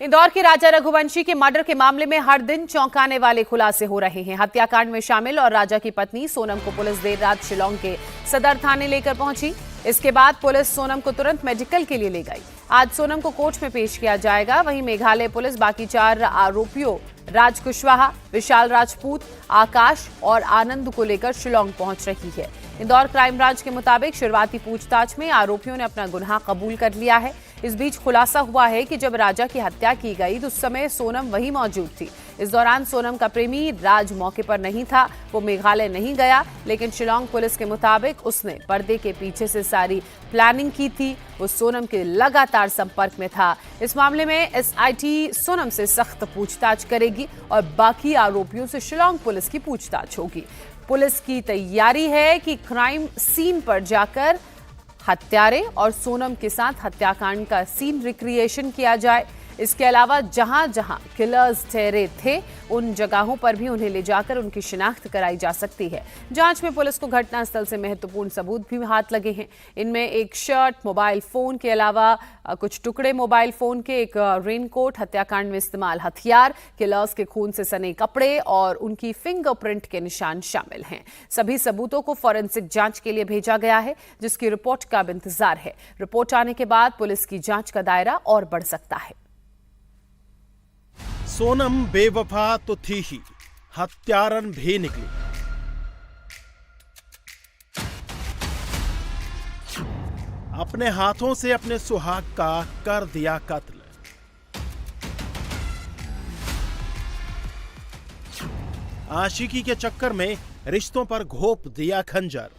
इंदौर के राजा रघुवंशी के मर्डर के मामले में हर दिन चौंकाने वाले खुलासे हो रहे हैं। हत्याकांड में शामिल और राजा की पत्नी सोनम को पुलिस देर रात शिलांग के सदर थाने लेकर पहुंची। इसके बाद पुलिस सोनम को तुरंत मेडिकल के लिए ले गई। आज सोनम को कोर्ट में पेश किया जाएगा। वहीं मेघालय पुलिस बाकी 4 आरोपियों राज कुशवाहा, विशाल राजपूत, आकाश और आनंद को लेकर शिलांग पहुंच रही है। इंदौर क्राइम ब्रांच के मुताबिक शुरुआती पूछताछ में आरोपियों ने अपना गुनाह कबूल कर लिया है। इस बीच खुलासा हुआ है कि जब राजा की हत्या की गई तो उस समय सोनम वहीं मौजूद थी। इस दौरान सोनम का प्रेमी राज मौके पर नहीं था। वो मेघालय नहीं गया, लेकिन शिलांग पुलिस के मुताबिक उसने पर्दे के पीछे से सारी प्लानिंग की थी। वो सोनम के लगातार संपर्क में था। इस मामले में एसआईटी सोनम से सख्त पूछताछ करेगी और बाकी आरोपियों से शिलांग पुलिस की पूछताछ होगी। पुलिस की तैयारी है कि क्राइम सीन पर जाकर हत्यारे और सोनम के साथ हत्याकांड का सीन रिक्रिएशन किया जाए। इसके अलावा जहां जहां किलर्स ठहरे थे उन जगहों पर भी उन्हें ले जाकर उनकी शिनाख्त कराई जा सकती है। जांच में पुलिस को घटनास्थल से महत्वपूर्ण सबूत भी हाथ लगे हैं। इनमें एक शर्ट, मोबाइल फोन के अलावा कुछ टुकड़े मोबाइल फोन के, एक रेनकोट, हत्याकांड में इस्तेमाल हथियार, किलर्स के खून से सने कपड़े और उनकी फिंगरप्रिंट के निशान शामिल हैं। सभी सबूतों को फॉरेंसिक जांच के लिए भेजा गया है, जिसकी रिपोर्ट का अब इंतजार है। रिपोर्ट आने के बाद पुलिस की जांच का दायरा और बढ़ सकता है। सोनम बेवफा तो थी ही, हत्यारन भी निकली। अपने हाथों से अपने सुहाग का कर दिया कत्ल। आशिकी के चक्कर में रिश्तों पर घोंप दिया खंजर।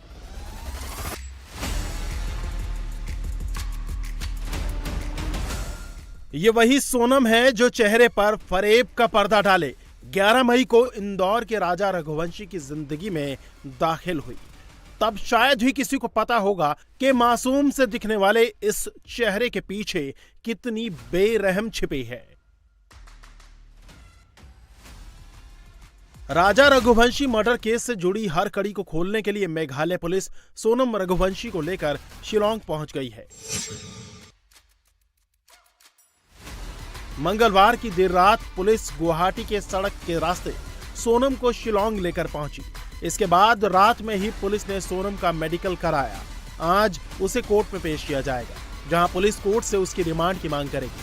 ये वही सोनम है जो चेहरे पर फरेब का पर्दा डाले 11 मई को इंदौर के राजा रघुवंशी की जिंदगी में दाखिल हुई। तब शायद ही किसी को पता होगा कि मासूम से दिखने वाले इस चेहरे के पीछे कितनी बेरहम छिपी है। राजा रघुवंशी मर्डर केस से जुड़ी हर कड़ी को खोलने के लिए मेघालय पुलिस सोनम रघुवंशी को लेकर शिलांग पहुंच गई है। मंगलवार की देर रात पुलिस गुवाहाटी के सड़क के रास्ते सोनम को शिलांग लेकर पहुंची। इसके बाद रात में ही पुलिस ने सोनम का मेडिकल कराया। आज उसे कोर्ट में पेश किया जाएगा, जहां पुलिस कोर्ट से उसकी रिमांड की मांग करेगी।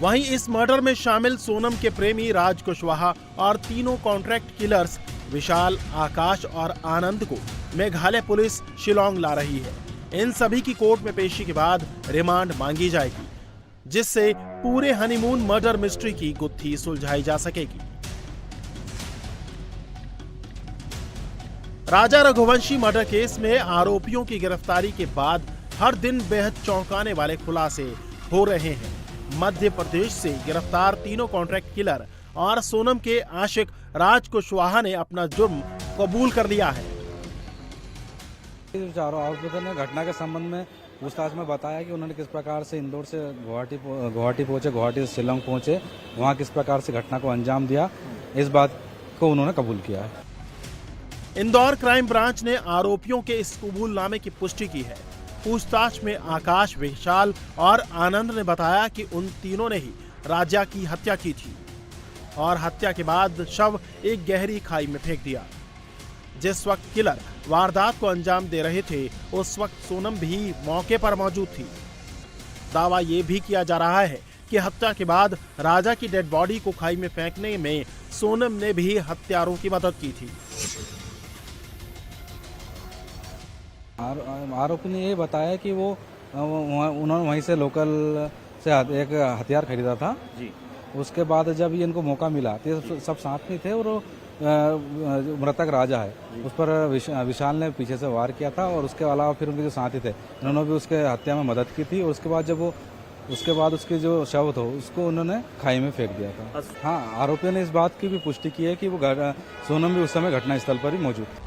वहीं इस मर्डर में शामिल सोनम के प्रेमी राज कुशवाहा और तीनों कॉन्ट्रैक्ट किलर्स विशाल, आकाश और आनंद को मेघालय पुलिस शिलांग ला रही है। इन सभी की कोर्ट में पेशी के बाद रिमांड मांगी जाएगी, जिससे पूरे हनीमून मर्डर मिस्ट्री की गुत्थी सुलझाई जा सकेगी। राजा रघुवंशी मर्डर केस में आरोपियों की गिरफ्तारी के बाद हर दिन बेहद चौंकाने वाले खुलासे हो रहे हैं। मध्य प्रदेश से गिरफ्तार तीनों कॉन्ट्रैक्ट किलर और सोनम के आशिक राज कुशवाहा ने अपना जुर्म कबूल कर लिया है। चारों आरोपियों ने घटना के संबंध में पूछताछ में बताया कि उन्होंने किस प्रकार से इंदौर से गुवाहाटी पहुंचे, गुवाहाटी से शिलांग पहुंचे, वहां किस प्रकार से घटना को अंजाम दिया, इस बात को उन्होंने कबूल किया है। इंदौर क्राइम ब्रांच ने आरोपियों के इस कबूलनामे की पुष्टि की है। पूछताछ में आकाश, विशाल और आनंद ने बताया कि उन तीनों ने ही राजा की हत्या की थी और हत्या के बाद शव एक गहरी खाई में फेंक दिया। जिस वक्त किलर वारदात को अंजाम दे रहे थे, उस वक्त सोनम भी मौके पर मौजूद थी। दावा यह भी किया जा रहा है कि हत्या के बाद राजा की डेड बॉडी को खाई में फेंकने में सोनम ने भी हत्यारों की मदद की थी। आरोपी ने ये बताया कि वो उन्होंने वहीं से लोकल से एक हथियार खरीदा था जी। उसके बाद जब ये इनको मौका मिला तो सब साथ में थे और मृतक राजा है उस पर विशाल ने पीछे से वार किया था और उसके अलावा फिर उनके जो साथी थे उन्होंने भी उसके हत्या में मदद की थी और उसके बाद उसके जो शव था उसको उन्होंने खाई में फेंक दिया था। हाँ, आरोपियों ने इस बात की भी पुष्टि की है कि वो सोनम भी उस समय घटनास्थल पर ही मौजूद थी।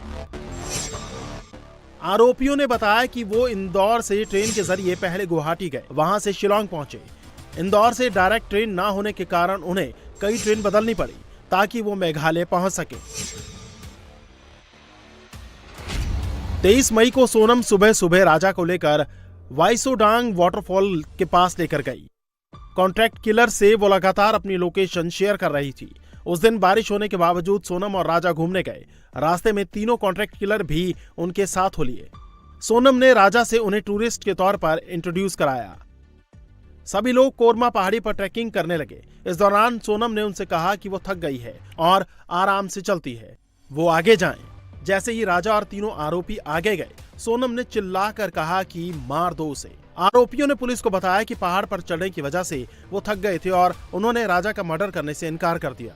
आरोपियों ने बताया कि वो इंदौर से ट्रेन के जरिए पहले गुवाहाटी गए, वहां से शिलांग पहुंचे। इंदौर से डायरेक्ट ट्रेन ना होने के कारण उन्हें कई ट्रेन बदलनी पड़ी ताकि वो मेघालय पहुंच सके। 23 मई को सोनम सुबह सुबह राजा को लेकर वाइसोडांग वाटरफॉल के पास लेकर गई। कॉन्ट्रैक्ट किलर से वो लगातार अपनी लोकेशन शेयर कर रही थी। उस दिन बारिश होने के बावजूद सोनम और राजा घूमने गए। रास्ते में तीनों कॉन्ट्रैक्ट किलर भी उनके साथ हो लिए। सोनम ने राजा से उन्हें टूरिस्ट के तौर पर इंट्रोड्यूस कराया। सभी लोग कोरमा पहाड़ी पर ट्रैकिंग करने लगे। इस दौरान सोनम ने उनसे कहा कि वो थक गई है और आराम से चलती है, वो आगे जाएं। जैसे ही राजा और तीनों आरोपी आगे गए, सोनम ने चिल्लाकर कहा कि मार दो उसे। आरोपियों ने पुलिस को बताया कि पहाड़ पर चढ़ने की वजह से वो थक गए थे और उन्होंने राजा का मर्डर करने से इनकार कर दिया।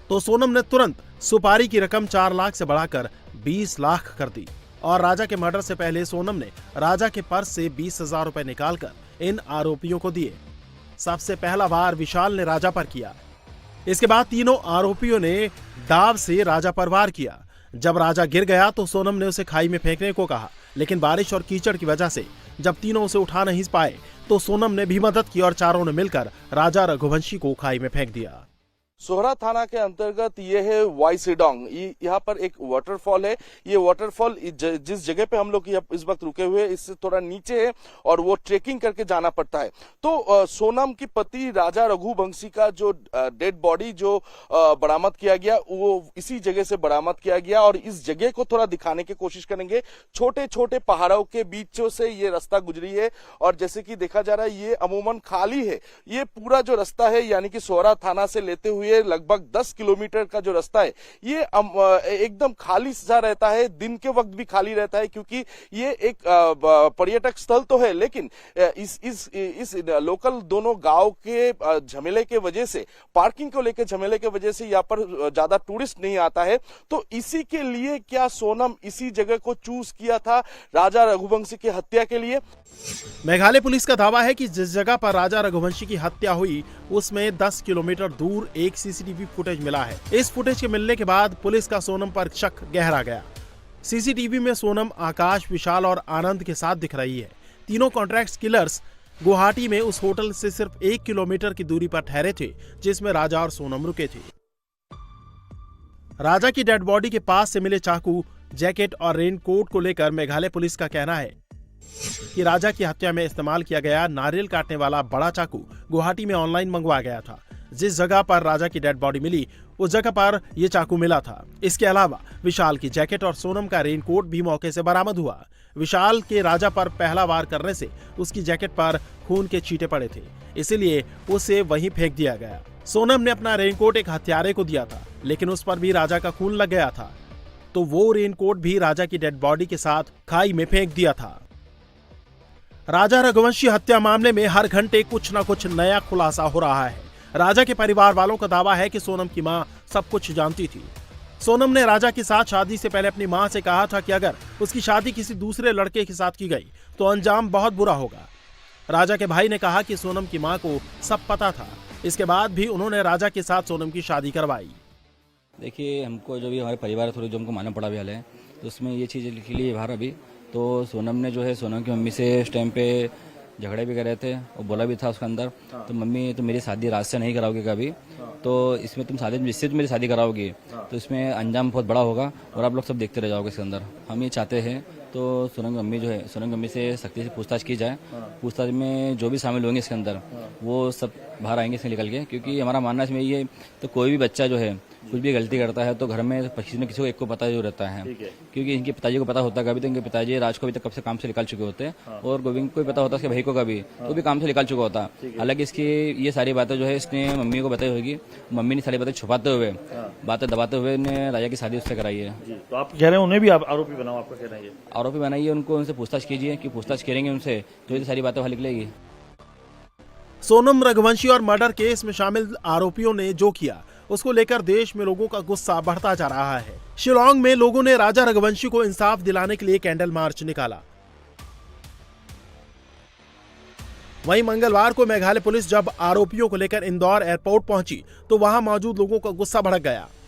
तो सोनम ने तुरंत सुपारी की रकम 4 लाख से बढ़ाकर 20 लाख कर दी और राजा के मर्डर से पहले सोनम ने राजा के पर्स से 20,000 रुपए निकालकर इन आरोपियों को दिए। सबसे पहला वार विशाल ने राजा पर किया। इसके बाद तीनों आरोपियों ने दाव से राजा पर वार किया। जब राजा गिर गया तो सोनम ने उसे खाई में फेंकने को कहा, लेकिन बारिश और कीचड़ की वजह से जब तीनों उसे उठा नहीं पाए तो सोनम ने भी मदद की और चारों ने मिलकर राजा रघुवंशी को खाई में फेंक दिया। सोहरा थाना के अंतर्गत ये है वाइसोडांग। यहाँ पर एक वाटरफॉल है। ये वाटरफॉल जिस जगह पे हम लोग इस वक्त रुके हुए इससे थोड़ा नीचे है और वो ट्रेकिंग करके जाना पड़ता है। तो सोनम की पति राजा रघुवंशी का जो डेड बॉडी जो बरामद किया गया वो इसी जगह से बरामद किया गया और इस जगह को थोड़ा दिखाने की कोशिश करेंगे। छोटे छोटे पहाड़ों के बीचों से ये रास्ता गुजरी है और जैसे कि देखा जा रहा है ये अमूमन खाली है। ये पूरा जो रास्ता है यानी कि सोहरा थाना से लेते हुए लगभग 10 किलोमीटर का जो रास्ता है ये एकदम खाली सा रहता है। दिन के वक्त भी खाली रहता है क्योंकि ये एक पर्यटक स्थल तो है, लेकिन इस लोकल दोनों गांव के झमेले के वजह से, पार्किंग को लेकर झमेले के वजह से यहाँ पर ज्यादा टूरिस्ट नहीं आता है। तो इसी के लिए क्या सोनम इसी जगह को चूज किया था राजा रघुवंशी की हत्या के लिए? मेघालय पुलिस का दावा है कि जिस जगह पर राजा रघुवंशी की हत्या हुई उसमें 10 किलोमीटर दूर एक सीसीटीवी फुटेज मिला है। इस फुटेज के मिलने के बाद पुलिस का सोनम पर शक गहरा गया। सीसीटीवी में सोनम आकाश, विशाल और आनंद के साथ दिख रही है। तीनों कॉन्ट्रैक्ट किलर्स गुवाहाटी में उस होटल से सिर्फ 1 किलोमीटर की दूरी पर ठहरे थे जिसमें राजा और सोनम रुके थे। राजा की डेड बॉडी के पास से मिले चाकू, जैकेट और रेनकोट को लेकर मेघालय पुलिस का कहना है कि राजा की हत्या में इस्तेमाल किया गया नारियल काटने वाला बड़ा चाकू गुवाहाटी में ऑनलाइन मंगवाया गया था। जिस जगह पर राजा की डेड बॉडी मिली उस जगह पर यह चाकू मिला था। इसके अलावा विशाल की जैकेट और सोनम का रेनकोट भी मौके से बरामद हुआ। विशाल के राजा पर पहला वार करने से उसकी जैकेट पर खून के छींटे पड़े थे, इसीलिए उसे वहीं फेंक दिया गया। सोनम ने अपना रेनकोट एक हत्यारे को दिया था, लेकिन उस पर भी राजा का खून लग गया था, तो वो रेनकोट भी राजा की डेड बॉडी के साथ खाई में फेंक दिया था। राजा रघुवंशी हत्या मामले में हर घंटे कुछ न कुछ नया खुलासा हो रहा है। राजा के परिवार वालों का दावा है कि सोनम की मां सब कुछ जानती थी। सोनम ने राजा के साथ शादी से पहले अपनी मां से कहा था कि अगर उसकी शादी किसी दूसरे लड़के के साथ की गई तो अंजाम बहुत बुरा होगा। राजा के भाई ने कहा कि सोनम की मां को सब पता था। इसके बाद भी उन्होंने राजा के साथ सोनम की शादी करवाई। देखिए, हमको जो भी हमारे परिवार थोड़ी जो हमको मानना पड़ा भी हाल है, तो उसमें ये चीज़ लिखी ली बाहर अभी। तो सोनम ने जो है सोनम की मम्मी से उस टाइम पे झगड़े भी कर रहे थे और बोला भी था उसके अंदर, तो मम्मी तो मेरी शादी राज से नहीं कराओगे कभी, तो इसमें तुम शादी जिससे तुम मेरी शादी कराओगी तो इसमें अंजाम बहुत बड़ा होगा और आप लोग सब देखते रह जाओगे इसके अंदर। हम ये चाहते हैं तो सोनम की मम्मी जो है, सोनम की मम्मी से सख्ती से पूछताछ की जाए। पूछताछ में जो भी शामिल होंगे इसके अंदर वो सब बाहर आएंगे इसमें निकल के, क्योंकि हमारा मानना इसमें ये तो कोई भी बच्चा जो है कुछ भी गलती करता है तो घर में किसी न किसी को एक को पता जो रहता है, क्योंकि इनके पिताजी को पता होता है कभी, तो इनके पिताजी राज को अभी तक कब से काम से निकाल चुके होते हैं और गोविंद को भी पता होता है, उसके भाई को कभी तो भी काम से निकाल चुका होता। हालांकि इसकी ये सारी बातें जो है इसने मम्मी को बताई होगी, मम्मी ने सारी बातें छुपाते हुए, बातें दबाते हुए ने राजा की शादी उससे कराई है। तो आप कह रहे हैं उन्हें भी आप आरोपी बनाओ, आपका कहना है? आरोपी बनाइए, उनको उनसे पूछताछ कीजिए कि पूछताछ करेंगे उनसे तो ये सारी बातें बाहर निकलेगी। सोनम रघुवंशी और मर्डर केस में शामिल आरोपियों ने जो किया उसको लेकर देश में लोगों का गुस्सा बढ़ता जा रहा है। शिलांग में लोगों ने राजा रघुवंशी को इंसाफ दिलाने के लिए कैंडल मार्च निकाला। वहीं मंगलवार को मेघालय पुलिस जब आरोपियों को लेकर इंदौर एयरपोर्ट पहुंची तो वहां मौजूद लोगों का गुस्सा भड़क गया।